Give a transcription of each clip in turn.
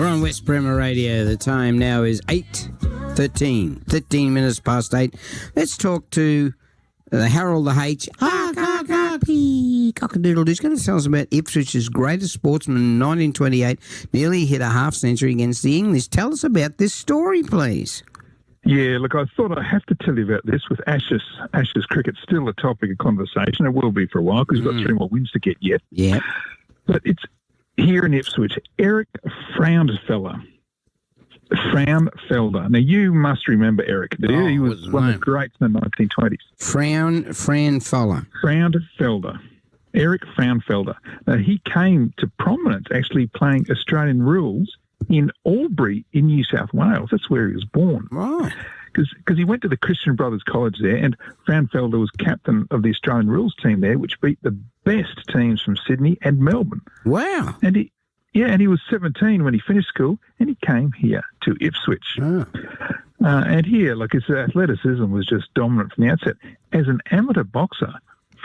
We're on West Bremer Radio. The time now is 8:13, 13 minutes past 8. Let's talk to Harold the H. Cockadoodle. He's going to tell us about Ipswich's greatest sportsman in 1928, nearly hit a half century against the English. Tell us about this story, please. Yeah, look, I thought I have to tell you about this with Ashes. Ashes cricket's still a topic of conversation. It will be for a while because we've got 3 more wins to get yet. Yeah. But it's here in Ipswich, Eric Frauenfelder. Now, you must remember Eric, do you? He was one of the greats in the 1920s. Frauenfelder. Eric Frauenfelder. Now, he came to prominence actually playing Australian rules in Albury in New South Wales. That's where he was born. Right. Because he went to the Christian Brothers College there, and Frauenfelder was captain of the Australian rules team there, which beat the best teams from Sydney and Melbourne. Wow. And he was 17 when he finished school, and he came here to Ipswich. Oh. And here, like, his athleticism was just dominant from the outset. As an amateur boxer,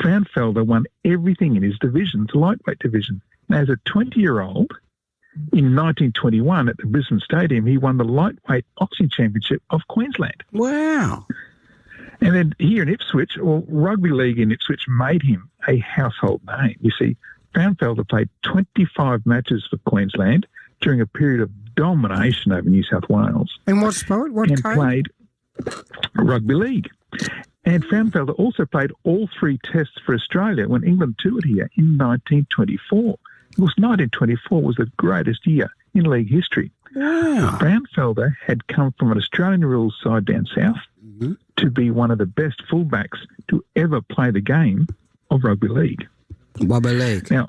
Frauenfelder won everything in his division, the lightweight division. Now, as a 20-year-old, in 1921 at the Brisbane Stadium, he won the lightweight boxing championship of Queensland. Wow. And then here in Ipswich, rugby league in Ipswich made him a household name. You see, Frauenfelder played 25 matches for Queensland during a period of domination over New South Wales. And what sport? What and code? Played rugby league. And Frauenfelder also played all 3 tests for Australia when England toured here in 1924. Because 1924 was the greatest year in league history. Wow. Frauenfelder had come from an Australian rules side down south to be one of the best fullbacks to ever play the game of rugby league. Rugby league. Now,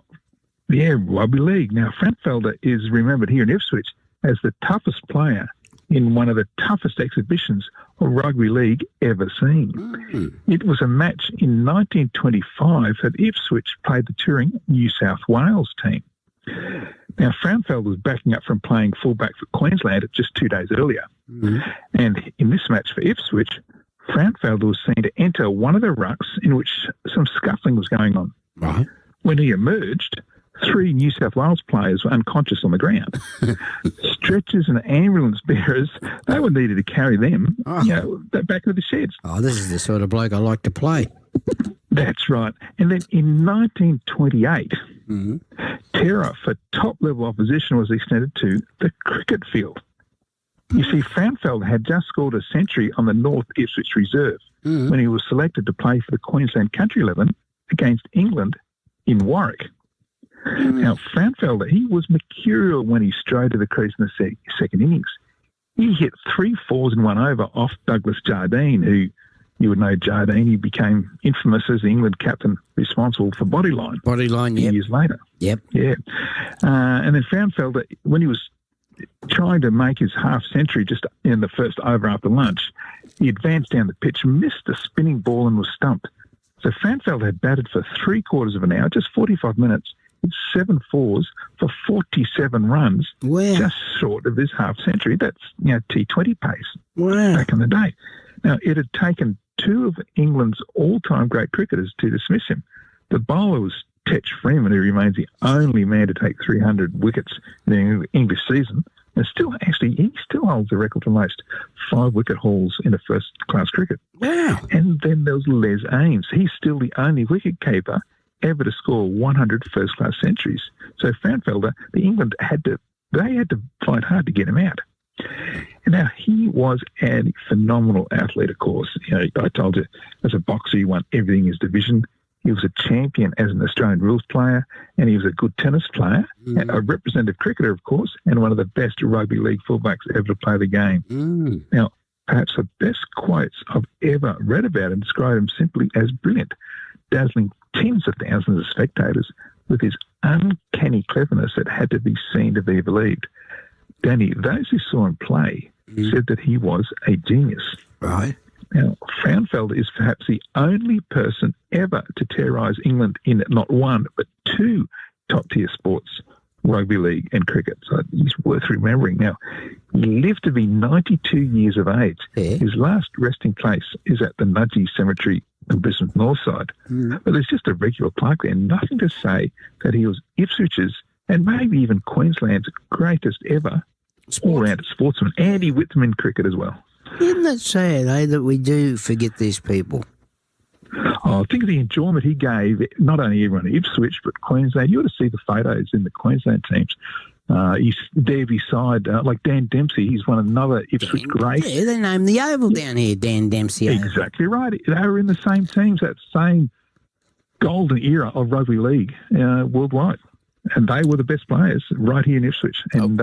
rugby league. Now, Frauenfelder is remembered here in Ipswich as the toughest player in one of the toughest exhibitions of rugby league ever seen. It was a match in 1925 that Ipswich played the touring New South Wales team. Now, Frauenfelder was backing up from playing fullback for Queensland just 2 days earlier. And in this match for Ipswich, Frauenfelder was seen to enter one of the rucks in which some scuffling was going on. Right. When he emerged, 3 New South Wales players were unconscious on the ground. Stretchers and ambulance bearers, they were needed to carry them back to the sheds. Oh, this is the sort of bloke I like to play. That's right. And then in 1928, terror for top-level opposition was extended to the cricket field. You see, Frauenfelder had just scored a century on the North Ipswich Reserve when he was selected to play for the Queensland Country 11 against England in Warwick. Now, Frauenfelder, he was mercurial when he strode to the crease in the second innings. He hit 3 fours and 1 over off Douglas Jardine, who you would know Jardine. He became infamous as the England captain responsible for Bodyline. Bodyline, yep. Years later. Yep. Yeah. And then Frauenfelder, when he was trying to make his half century just in the first over after lunch, he advanced down the pitch, missed a spinning ball and was stumped. So Frauenfelder had batted for 3/4 of an hour, just 45 minutes, hit 7 fours for 47 runs, just short of his half century. That's, T20 pace back in the day. Now, it had taken 2 of England's all-time great cricketers to dismiss him. The bowler was Tetch Freeman, who remains the only man to take 300 wickets in the English season. And he still holds the record for most 5-wicket hauls in a first-class cricket. Wow. And then there was Les Ames. He's still the only wicket-keeper ever to score 100 first-class centuries. So Frauenfelder, England had to fight hard to get him out. And now, he was a phenomenal athlete, of course. I told you, as a boxer, he won everything in his division. He was a champion as an Australian rules player, and he was a good tennis player, a representative cricketer, of course, and one of the best rugby league fullbacks ever to play the game. Now, perhaps the best quotes I've ever read about him describe him simply as brilliant, dazzling tens of thousands of spectators with his uncanny cleverness that had to be seen to be believed. Danny, those who saw him play said that he was a genius. Right. Now, Frauenfelder is perhaps the only person ever to terrorise England in not 1 but 2 top-tier sports, rugby league and cricket. So he's worth remembering. Now, he lived to be 92 years of age. Yeah. His last resting place is at the Nudgee Cemetery in Brisbane's north side. But there's just a regular plaque there, nothing to say that he was Ipswich's and maybe even Queensland's greatest ever all-round sportsman, and he whipped them in cricket as well. Isn't that sad, that we do forget these people? Oh, think of the enjoyment he gave, not only everyone at Ipswich, but Queensland. You ought to see the photos in the Queensland teams. He's there beside, like Dan Dempsey. He's another Ipswich great. Yeah, they named the Oval down here, Dan Dempsey. Exactly right. They were in the same teams, that same golden era of rugby league worldwide. And they were the best players right here in Ipswich. And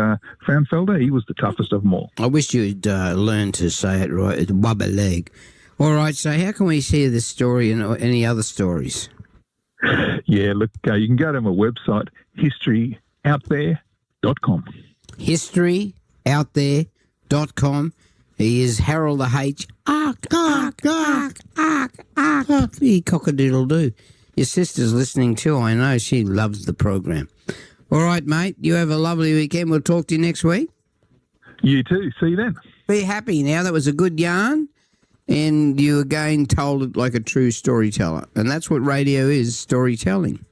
Frauenfelder, he was the toughest of them all. I wish you'd learn to say it right. It's Wubba Leg. All right, so how can we see this story and any other stories? Yeah, look, you can go to my website, historyouthere.com. Historyouthere.com. He is Harold the H. Ark. He cock-a-doodle-doo. Your sister's listening too, I know. She loves the program. All right, mate, you have a lovely weekend. We'll talk to you next week. You too. See you then. Be happy now. That was a good yarn. And you again told it like a true storyteller. And that's what radio is, storytelling.